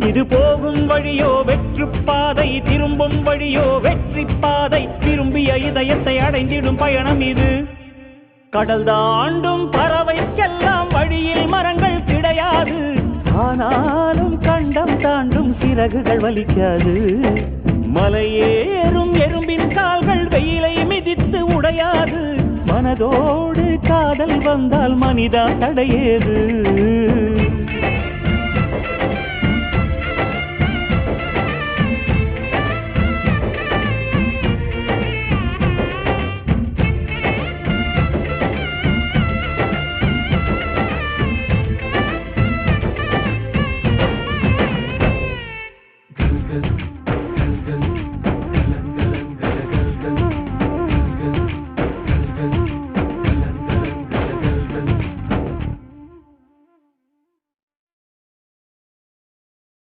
இது போகும் வழியோ வெற்று பாதை, திரும்பும் வழியோ வெற்றி பாதை. திரும்பிய இதயத்தை அடைந்திடும் பயணம் இது. கடல் தாண்டும் பறவைக்கெல்லாம் வழியில் மரங்கள் கிடையாது. ஆனாலும் கண்டம் தாண்டும் சிறகுகள் வலிக்காது. மலையேறும் எறும்பின் கால்கள் வெயிலை மிதித்து உடையாது. மனதோடு காதல் வந்தால் மனிதா தடையேது.